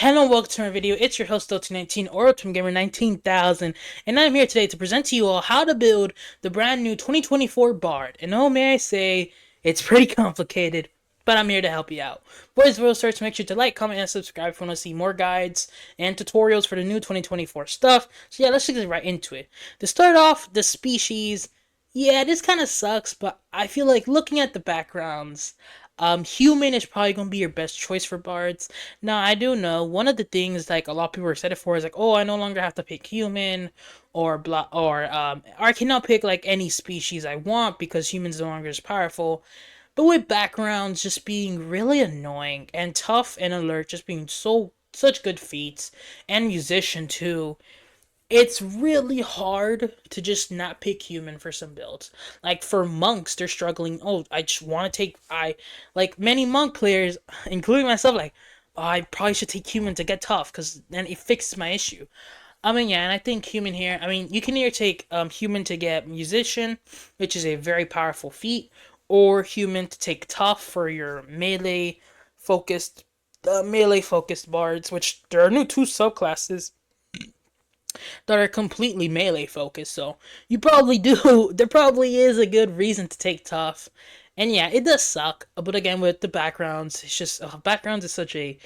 Hello and welcome to my video. It's your host, Dota19, or Ultimate Gamer 19,000, and I'm here today to present to you all how to build the brand new 2024 BARD. And oh, may I say, it's pretty complicated, but I'm here to help you out. Boys, we'll start to make sure to like, comment, and subscribe if you want to see more guides and tutorials for the new 2024 stuff. So yeah, let's just get right into it. To start off, the species. Yeah, this kind of sucks, but I feel like looking at the backgrounds, human is probably gonna be your best choice for bards. Now, I do know one of the things like a lot of people are excited for is like, oh, I no longer have to pick human or blah or I can now pick like any species I want because humans no longer as powerful. But with backgrounds just being really annoying and tough and alert, just being such good feats and musician too, it's really hard to just not pick human for some builds. Like for monks, they're struggling. Oh, I just want to take I like many monk players, including myself. Like, oh, I probably should take human to get tough because then it fixes my issue. I mean, yeah, and I think human here. I mean, you can either take human to get musician, which is a very powerful feat, or human to take tough for your melee focused bards. Which there are new two subclasses that are completely melee focused. So you probably do. There probably is a good reason to take tough, and yeah, it does suck. But again, with the backgrounds, it's just backgrounds is such a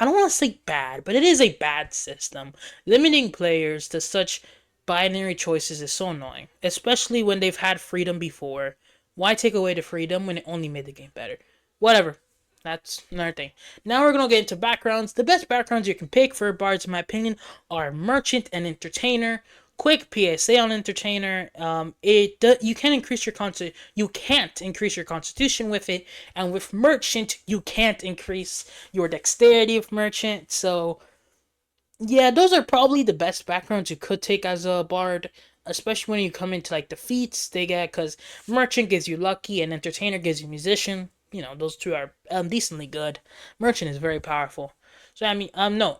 I don't want to say bad, but it is a bad system. Limiting players to such binary choices is so annoying, especially when they've had freedom before. Why take away the freedom when it only made the game better? Whatever. That's another thing. Now we're gonna get into backgrounds. The best backgrounds you can pick for bards, in my opinion, are merchant and entertainer. Quick PSA on entertainer. You can increase your you can't increase your constitution with it, and with merchant you can't increase your dexterity with merchant. So yeah, those are probably the best backgrounds you could take as a bard, especially when you come into like the feats they get, because merchant gives you lucky and entertainer gives you musician. You know, those two are decently good. Merchant is very powerful. So I mean, no,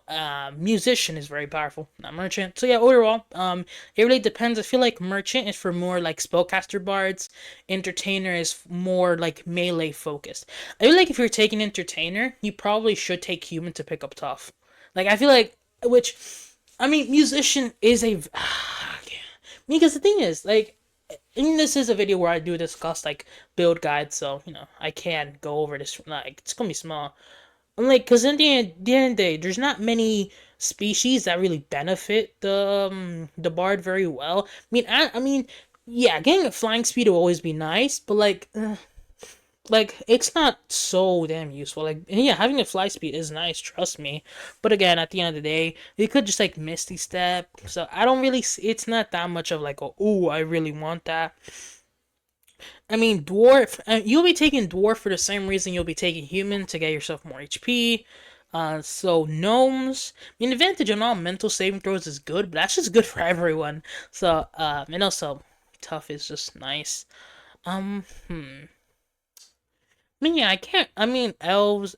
musician is very powerful, not merchant. So yeah, overall, it really depends. I feel like merchant is for more like spellcaster bards. Entertainer is more like melee focused. I feel like if you're taking entertainer, you probably should take human to pick up tough. Like I feel like, which, I mean, musician is a, because the thing is like, I mean, this is a video where I do discuss like build guides, so you know I can go over this. Like it's gonna be small. I'm like, cause in the end of the day, there's not many species that really benefit the bard very well. I mean, yeah, getting a flying speed will always be nice, but like it's not so damn useful. Like yeah, having a fly speed is nice, trust me. But again, at the end of the day, you could just like misty step. So I don't really. It's not that much of like, oh, I really want that. I mean, dwarf. You'll be taking dwarf for the same reason you'll be taking human to get yourself more HP. So gnomes. I mean, the advantage on all mental saving throws is good, but that's just good for everyone. So and also tough is just nice. I mean, yeah, I can't. I mean, elves,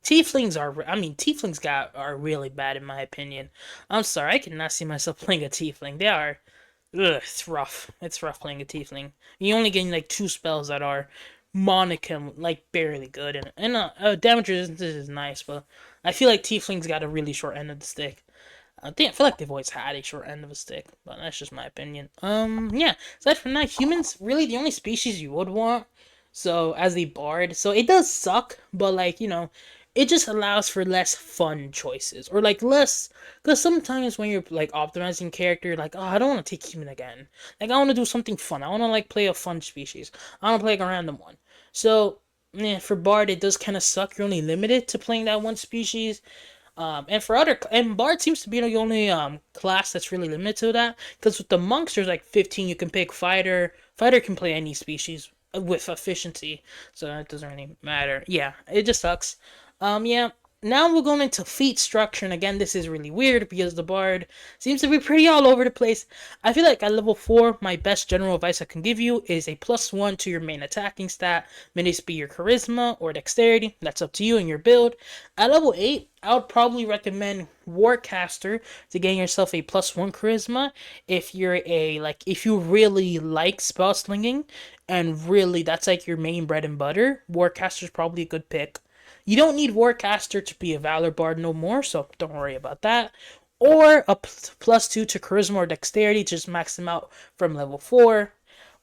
tieflings are. I mean, tieflings are really bad in my opinion. I'm sorry, I cannot see myself playing a tiefling. They are. Ugh, it's rough. It's rough playing a tiefling. You only getting like two spells that are monicum, like barely good, and damage resistance is nice, but I feel like tieflings got a really short end of the stick. I feel like they've always had a short end of a stick, but that's just my opinion. Yeah. Aside from that, humans really the only species you would want. So as a bard, so it does suck, but like it just allows for less fun choices or like less. Because sometimes when you're like optimizing character, like oh I don't want to take human again. Like I want to do something fun. I want to like play a fun species. I want to play like a random one. So yeah, for bard it does kind of suck. You're only limited to playing that one species. And Bard seems to be the only class that's really limited to that. Because with the monks, there's like 15 you can pick. Fighter, fighter can play any species with efficiency, so it doesn't really matter. Yeah, it just sucks. Yeah. Now we're going into feat structure, and again, this is really weird because the bard seems to be pretty all over the place. I feel like at level 4, my best general advice I can give you is a +1 to your main attacking stat. May this be your charisma or dexterity. That's up to you and your build. At level 8, I would probably recommend Warcaster to gain yourself a +1 charisma if you're if you really like spell slinging and really that's like your main bread and butter. Warcaster is probably a good pick. You don't need Warcaster to be a Valor Bard no more, so don't worry about that. Or a +2 to Charisma or Dexterity, just max them out from level 4.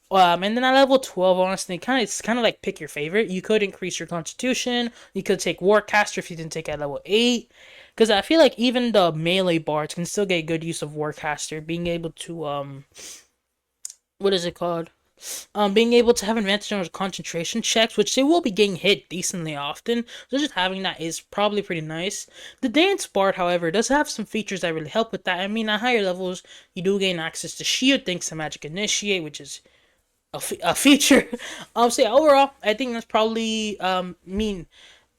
And then at level 12, honestly, it's kind of like pick your favorite. You could increase your Constitution. You could take Warcaster if you didn't take it at level 8. Because I feel like even the melee bards can still get good use of Warcaster. Being able to, what is it called? Being able to have advantage on concentration checks, which they will be getting hit decently often. So just having that is probably pretty nice. The Dance Bard, however, does have some features that really help with that. I mean, at higher levels, you do gain access to Shield thanks to Magic Initiate, which is a feature. So yeah, overall, I think that's probably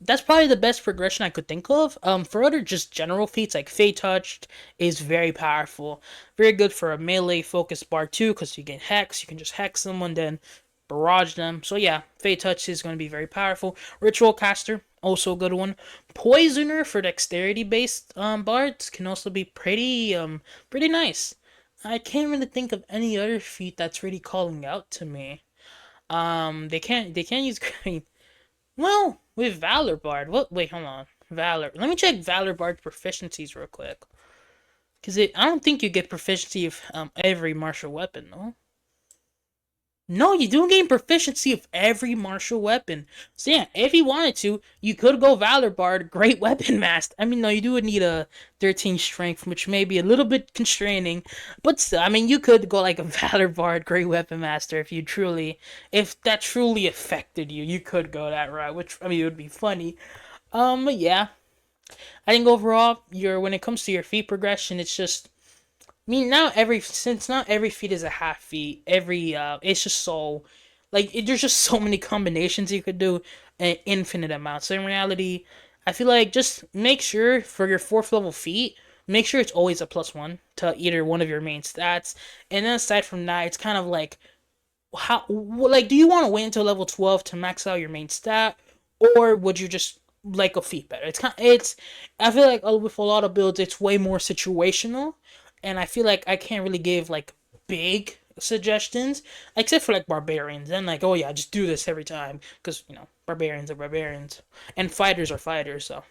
that's probably the best progression I could think of. For other just general feats like Fey Touched is very powerful, very good for a melee focused bar too, because you get hex, you can just hex someone then barrage them. So yeah, Fey Touch is going to be very powerful. Ritual Caster, also a good one. Poisoner for dexterity based bards can also be pretty nice. I can't really think of any other feat that's really calling out to me. They can't use green. Well, with Valor Bard. What? Wait, hold on. Valor. Let me check Valor Bard proficiencies real quick. Cause I don't think you get proficiency of every martial weapon, no. No, you do gain proficiency of every martial weapon. So yeah, if you wanted to, you could go Valor Bard, Great Weapon Master. I mean, no, you do would need a 13 strength, which may be a little bit constraining. But still, I mean, you could go like a Valor Bard, Great Weapon Master if that truly affected you. You could go that route, which I mean, it would be funny. But yeah, I think overall, when it comes to your feat progression, it's just I mean, since not every feat is a half feat, it's just so there's just so many combinations you could do, an infinite amount. So in reality, I feel like just make sure for your fourth level feat, make sure it's always a +1 to either one of your main stats, and then aside from that, it's kind of like do you want to wait until level 12 to max out your main stat, or would you just like a feat better? It's I feel like with a lot of builds it's way more situational, and I feel like I can't really give like big suggestions except for like barbarians. Then like, oh yeah, just do this every time because barbarians are barbarians and fighters are fighters. So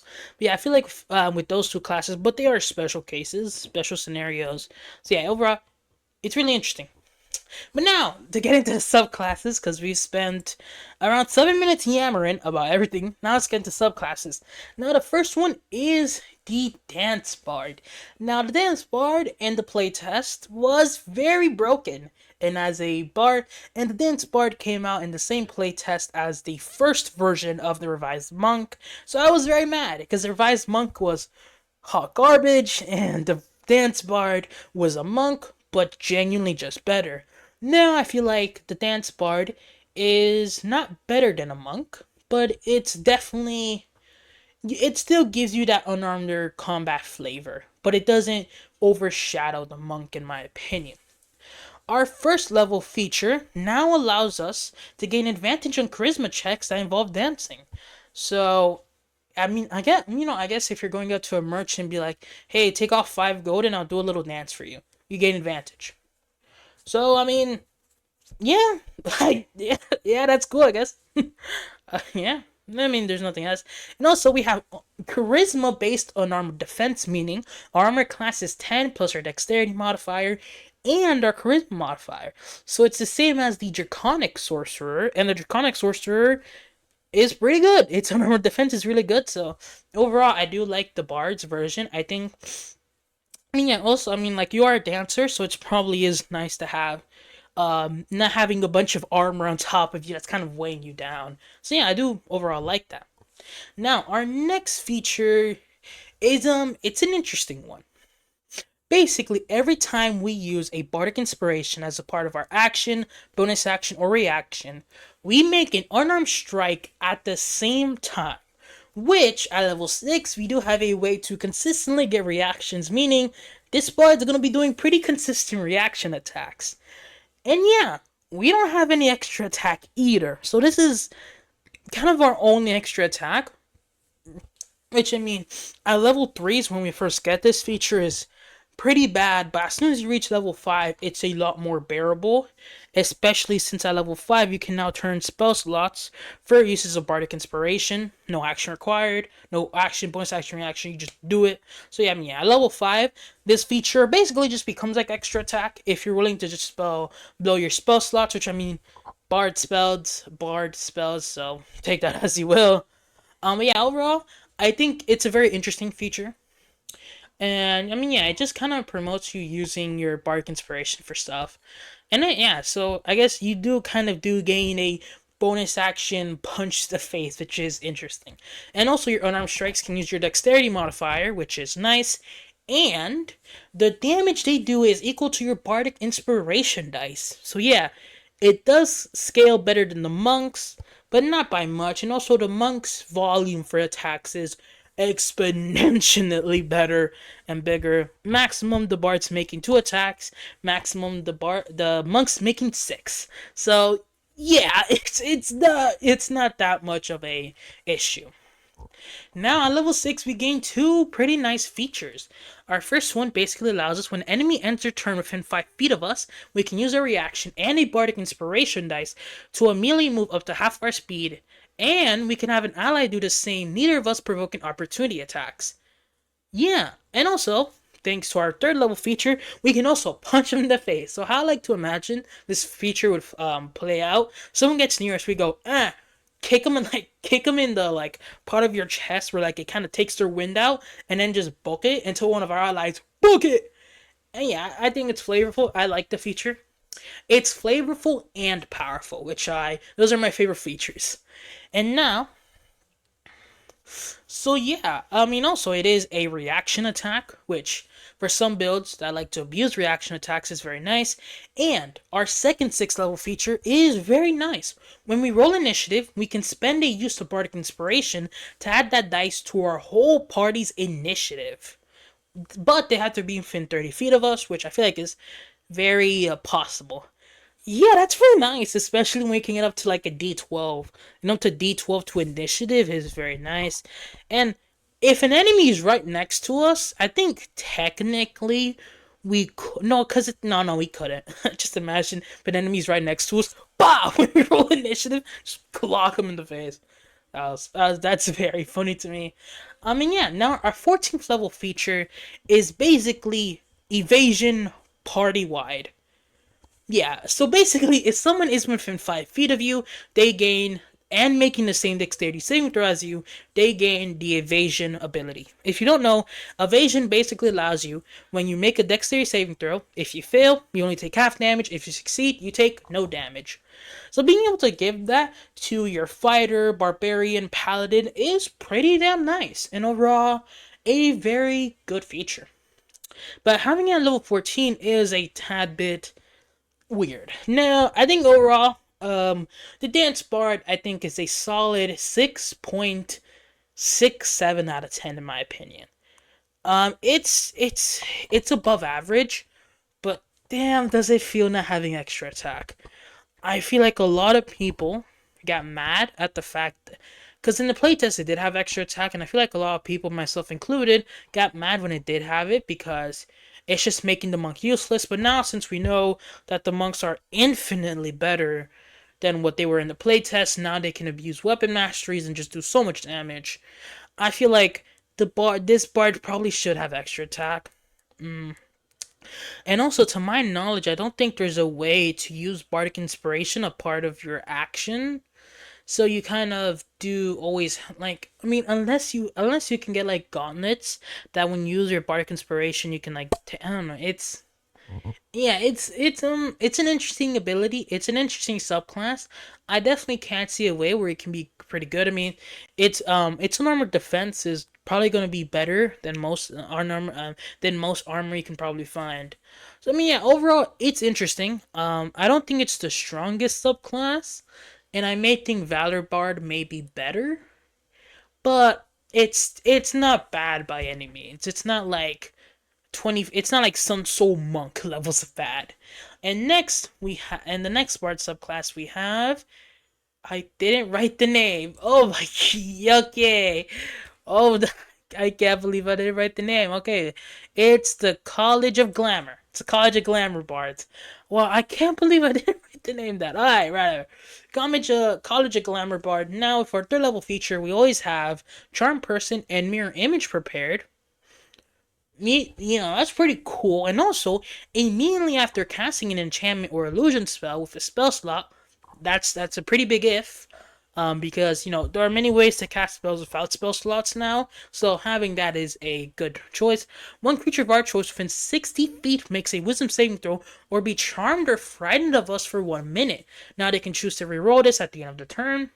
but yeah, I feel like with those two classes, but they are special cases, special scenarios. So yeah, overall, it's really interesting. But now, to get into the subclasses, because we've spent around 7 minutes yammering about everything, now let's get into subclasses. Now, the first one is the Dance Bard. Now, the Dance Bard in the playtest was very broken. And as a bard, and the Dance Bard came out in the same playtest as the first version of the Revised Monk. So I was very mad, because the Revised Monk was hot garbage, and the Dance Bard was a monk, but genuinely just better. Now I feel like the Dance Bard is not better than a monk, but it still gives you that unarmed combat flavor, but it doesn't overshadow the monk in my opinion. Our first level feature now allows us to gain advantage on charisma checks that involve dancing. So I mean, I guess if you're going up to a merchant and be like, "Hey, take off 5 gold and I'll do a little dance for you," you gain advantage. So I mean, yeah, yeah, that's cool, I guess. Yeah, I mean, there's nothing else. And also, we have charisma based on armor defense, meaning our armor class is 10 plus our dexterity modifier and our charisma modifier. So it's the same as the draconic sorcerer, and the draconic sorcerer is pretty good. Its armor defense is really good. So overall, I do like the bard's version. I mean, yeah. Also, I mean, like you are a dancer, so it probably is nice to have not having a bunch of armor on top of you that's kind of weighing you down. So yeah, I do overall like that. Now, our next feature is it's an interesting one. Basically, every time we use a bardic inspiration as a part of our action, bonus action, or reaction, we make an unarmed strike at the same time. Which, at level 6, we do have a way to consistently get reactions, meaning this bard is going to be doing pretty consistent reaction attacks. And yeah, we don't have any extra attack either. So this is kind of our only extra attack. Which, I mean, at level 3s when we first get this feature is pretty bad, but as soon as you reach level 5, it's a lot more bearable. Especially since at level 5, you can now turn spell slots for uses of Bardic Inspiration. No action required, no action, bonus action, reaction, you just do it. So yeah, I mean, yeah, at level 5, this feature basically just becomes like extra attack if you're willing to just blow your spell slots, which I mean, Bard spells, so take that as you will. But yeah, overall, I think it's a very interesting feature. And I mean, yeah, it just kind of promotes you using your bardic inspiration for stuff. And then, yeah, so I guess you do kind of do gain a bonus action punch to the face, which is interesting. And also, your unarmed strikes can use your dexterity modifier, which is nice. And the damage they do is equal to your bardic inspiration dice. So yeah, it does scale better than the monks, but not by much. And also, the monks' volume for attacks is exponentially better and bigger. Maximum the bard's making 2 attacks. Maximum the monk's making 6. So yeah, it's not that much of a issue. Now at level 6 we gain 2 pretty nice features. Our first one basically allows us when enemy ends their turn within 5 feet of us, we can use a reaction and a bardic inspiration dice to immediately move up to half our speed, and we can have an ally do the same, neither of us provoking opportunity attacks. Yeah, and also, thanks to our third level feature, we can also punch him in the face. So how I like to imagine this feature would play out. Someone gets near us, we go, kick him in the like part of your chest where like it kind of takes their wind out, and then just book it until one of our allies book it. And yeah, I think it's flavorful. I like the feature. It's flavorful and powerful, which I those are my favorite features. And now, so yeah, I mean also it is a reaction attack, which for some builds that like to abuse reaction attacks is very nice. And our second 6th level feature is very nice. When we roll initiative, we can spend a use of Bardic Inspiration to add that dice to our whole party's initiative. But they have to be within 30 feet of us, which I feel like is very possible. Yeah, that's very nice, especially when we can get up to like a D12. And up to D12 to initiative is very nice. And if an enemy is right next to us, I think technically we could. No, because no, we couldn't. Just imagine if an enemy's right next to us. Bah! When we roll initiative, just clock him in the face. That's very funny to me. I mean, yeah, now our 14th level feature is basically evasion party wide. Yeah, so basically, if someone is within 5 feet of you, they gain, and making the same dexterity saving throw as you, they gain the evasion ability. If you don't know, evasion basically allows you, when you make a dexterity saving throw, if you fail, you only take half damage. If you succeed, you take no damage. So being able to give that to your fighter, barbarian, paladin is pretty damn nice, and overall, a very good feature. But having it at level 14 is a tad bit weird. Now, I think overall, the Dance Bard I think is a solid 6.67 out of 10 in my opinion. It's above average, but damn, does it feel not having extra attack. I feel like a lot of people got mad at the fact because in the playtest it did have extra attack, and I feel like a lot of people, myself included, got mad when it did have it because it's just making the monk useless. But now, since we know that the monks are infinitely better than what they were in the playtest, now they can abuse weapon masteries and just do so much damage. I feel like this bard probably should have extra attack. And also, to my knowledge, I don't think there's a way to use bardic inspiration a part of your action. So you kind of do always like, I mean, unless you can get like gauntlets that when you use your bardic inspiration you can like I don't know, yeah, it's an interesting ability. It's an interesting subclass. I definitely can't see a way where it can be pretty good. I mean, its an armored defense is probably going to be better than most armor you can probably find. So I mean, yeah, overall it's interesting. I don't think it's the strongest subclass, and I may think Valor Bard may be better, but it's not bad by any means. It's not like 20, it's not like Sun Soul Monk levels of bad. And the next Bard subclass we have, I didn't write the name. Oh my yucky. Oh, I can't believe I didn't write the name. Okay, it's the College of Glamour. It's the College of Glamour Bards. Well, I can't believe I didn't write the name that. All right, right. College of Glamour Bard. Now, for our third level feature, we always have Charm Person and Mirror Image prepared. That's pretty cool. And also, immediately after casting an enchantment or illusion spell with a spell slot, that's a pretty big if. Because there are many ways to cast spells without spell slots now, so having that is a good choice. One creature of our choice within 60 feet makes a Wisdom saving throw or be charmed or frightened of us for 1 minute. Now they can choose to reroll this at the end of the turn.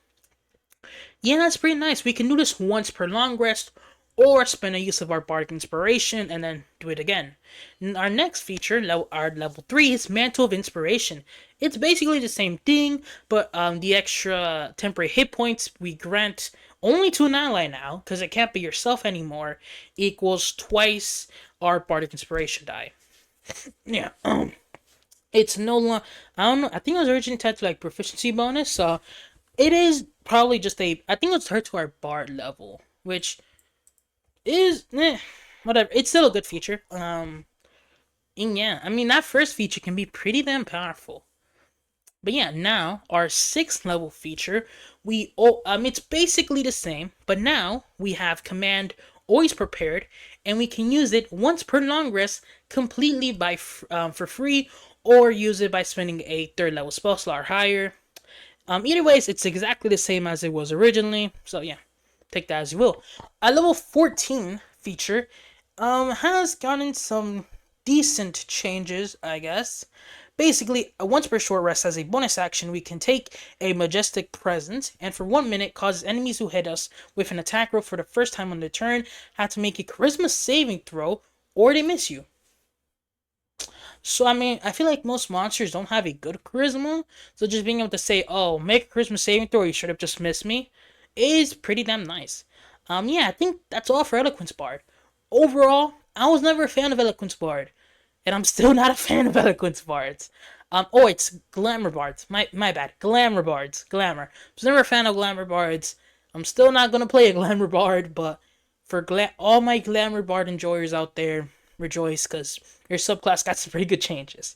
Yeah, that's pretty nice. We can do this once per long rest, or spend a use of our Bardic Inspiration and then do it again. Our next feature, our level 3, is Mantle of Inspiration. It's basically the same thing, but the extra temporary hit points we grant only to an ally now, because it can't be yourself anymore, equals twice our Bardic Inspiration die. Yeah, it's no longer. I don't know. I think it was originally tied to like proficiency bonus, so it is probably just a. I think it's tied to our Bard level, which is whatever. It's still a good feature. And yeah, I mean that first feature can be pretty damn powerful. But yeah, now our sixth level feature, it's basically the same, but now we have command always prepared, and we can use it once per long rest, completely for free, or use it by spending a third level spell slot or higher. Either ways, it's exactly the same as it was originally. So yeah, take that as you will. A level 14 feature has gotten some decent changes, I guess. Basically, once per short rest as a bonus action, we can take a Majestic Presence, and for 1 minute causes enemies who hit us with an attack roll for the first time on the turn have to make a Charisma saving throw, or they miss you. So, I mean, I feel like most monsters don't have a good charisma. So, just being able to say, oh, make a charisma saving throw, you should have just missed me, is pretty damn nice. Yeah, I think that's all for Eloquence Bard. Overall, I was never a fan of Eloquence Bard. And I'm still not a fan of Eloquence Bards. It's Glamour Bards. My bad. Glamour Bards. Glamour. I was never a fan of Glamour Bards. I'm still not gonna play a Glamour Bard, but for all my Glamour Bard enjoyers out there, rejoice, because your subclass got some pretty good changes.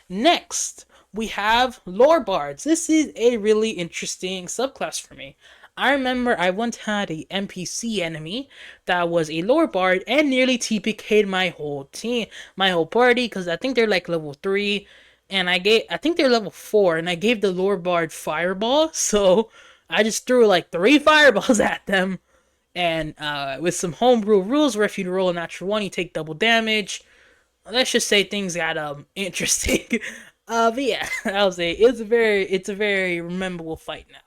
Next, we have Lore Bards. This is a really interesting subclass for me. I remember I once had a NPC enemy that was a Lore Bard and nearly TPK'd my whole team, my whole party, because I think they're like level 3, and I think they're level 4, and I gave the Lore Bard Fireball, so I just threw like 3 fireballs at them, and with some homebrew rules where if you roll a natural 1, you take double damage. Let's just say things got interesting. But yeah, I'll say it's a very memorable fight now.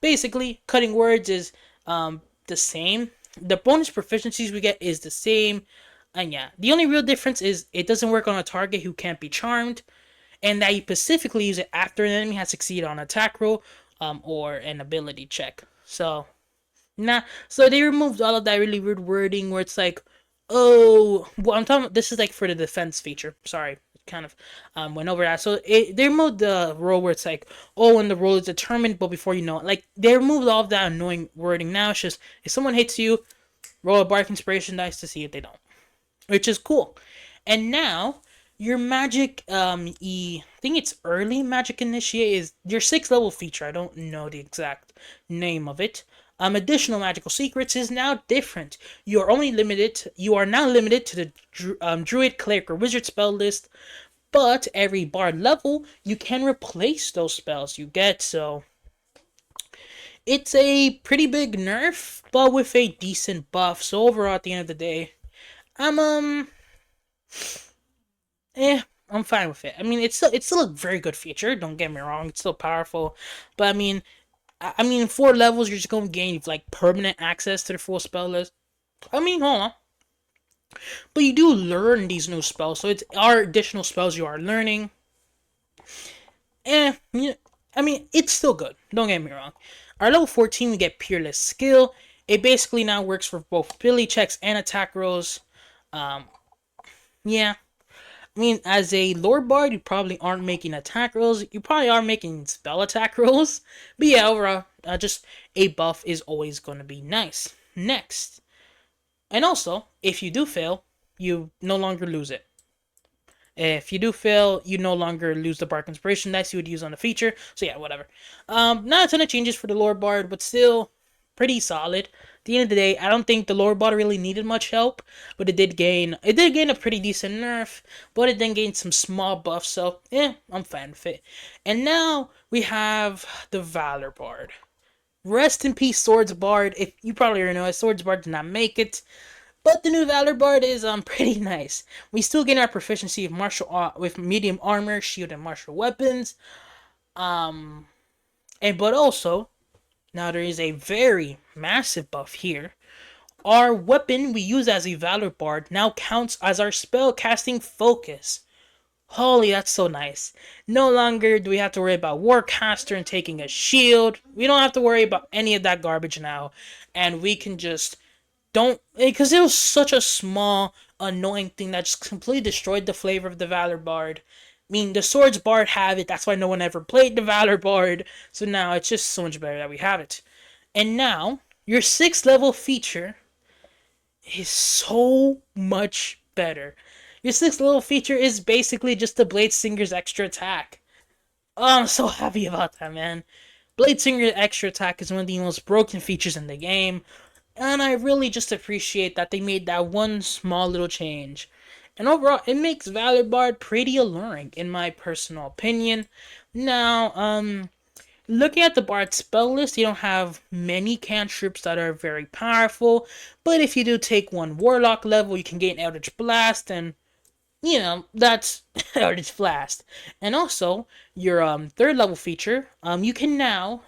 Basically, cutting words is the same. The bonus proficiencies we get is the same. And yeah, the only real difference is it doesn't work on a target who can't be charmed, and that you specifically use it after an enemy has succeeded on an attack roll or an ability check. So they removed all of that really weird wording where it's like, oh, well, I'm talking. This is like for the defense feature. Sorry, kind of went over that. So they removed the role where it's like, oh, when the role is determined, but before you know it, like they removed all of that annoying wording. Now it's just if someone hits you, roll a Bardic Inspiration dice to see if they don't, which is cool. And now your magic, I think it's early magic initiate is your 6th level feature. I don't know the exact name of it. Additional magical secrets is now different. You are now limited to the druid, cleric, or wizard spell list. But every bard level, you can replace those spells you get. So it's a pretty big nerf, but with a decent buff. So overall, at the end of the day, I'm I'm fine with it. I mean, it's still a very good feature. Don't get me wrong; it's still powerful, but I mean, in 4 levels, you're just gonna gain like permanent access to the full spell list. I mean, hold on, but you do learn these new spells, so it's are additional spells you are learning. Yeah, I mean, it's still good. Don't get me wrong. Our level 14, we get Peerless Skill. It basically now works for both ability checks and attack rolls. Um, yeah, I mean, as a Lord Bard, you probably aren't making attack rolls. You probably are making spell attack rolls. But yeah, overall, just a buff is always going to be nice. Next, And also, if you do fail, you no longer lose it. If you do fail, you no longer lose the Bark Inspiration Dice you would use on the feature. So yeah, whatever. Not a ton of changes for the Lore Bard, but still pretty solid. At the end of the day, I don't think the Lore Bard really needed much help, but it did gain a pretty decent nerf, but it then gained some small buffs, so yeah, I'm fine with it. And now we have the Valor Bard. Rest in peace, Swords Bard. If you probably already know it, Swords Bard did not make it. But the new Valor Bard is pretty nice. We still gain our proficiency with medium armor, shield, and martial weapons. Um, but also now there is a very massive buff here. Our weapon we use as a Valor Bard now counts as our spell casting focus. Holy, that's so nice. No longer do we have to worry about Warcaster and taking a shield. We don't have to worry about any of that garbage now. And we can just don't, because it was such a small, annoying thing that just completely destroyed the flavor of the Valor Bard. I mean, the Swords Bard have it. That's why no one ever played the Valor Bard. So now it's just so much better that we have it. And now, your 6th level feature is so much better. Your 6th level feature is basically just the Blade Singer's extra attack. Oh, I'm so happy about that, man. Blade Singer's extra attack is one of the most broken features in the game. And I really just appreciate that they made that one small little change. And overall, it makes Valor Bard pretty alluring, in my personal opinion. Now, looking at the Bard spell list, you don't have many cantrips that are very powerful. But if you do take one Warlock level, you can gain Eldritch Blast, and that's Eldritch Blast. And also, your 3rd level feature, you can now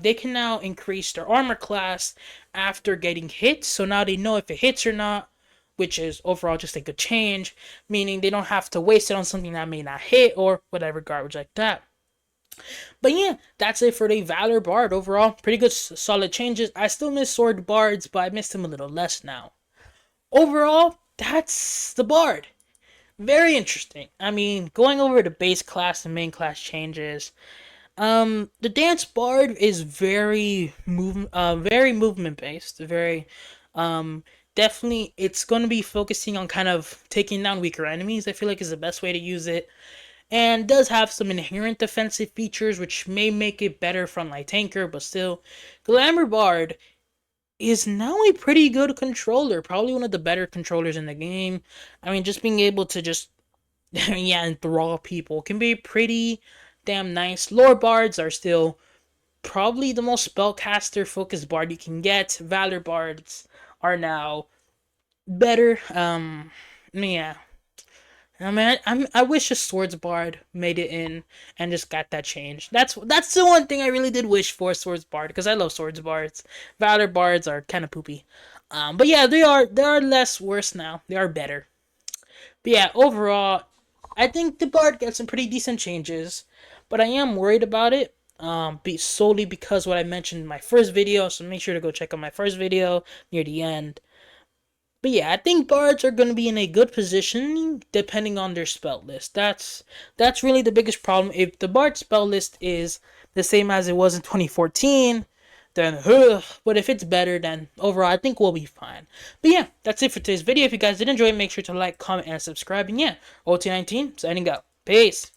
they can now increase their armor class after getting hit. So now they know if it hits or not, which is overall just a good change, meaning they don't have to waste it on something that may not hit or whatever garbage like that. But yeah, that's it for the Valor Bard. Overall, pretty good, solid changes. I still miss Sword Bards, but I miss them a little less now. Overall, that's the Bard. Very interesting. I mean, going over the base class and main class changes. The Dance Bard is very movement based. Very, definitely, it's going to be focusing on kind of taking down weaker enemies. I feel like is the best way to use it, and does have some inherent defensive features which may make it better from my tanker. But still, Glamour Bard is now a pretty good controller. Probably one of the better controllers in the game. I mean, just being able to just yeah, enthrall people can be pretty damn nice. Lore Bards are still probably the most spellcaster focused bard you can get. Valor Bards are now better. Yeah. I mean, I wish a Swords Bard made it in and just got that changed. That's the one thing I really did wish for, Swords Bard, because I love Swords Bards. Valor Bards are kind of poopy. But yeah, they are less worse now. They are better. But yeah, overall, I think the Bard gets some pretty decent changes, but I am worried about it. Solely because what I mentioned in my first video. So make sure to go check out my first video near the end. But yeah, I think bards are going to be in a good position depending on their spell list. That's really the biggest problem. If the bard spell list is the same as it was in 2014, then but if it's better, then overall I think we'll be fine. But yeah, that's it for today's video. If you guys did enjoy it, make sure to like, comment, and subscribe. And yeah, OT19 signing out. Peace.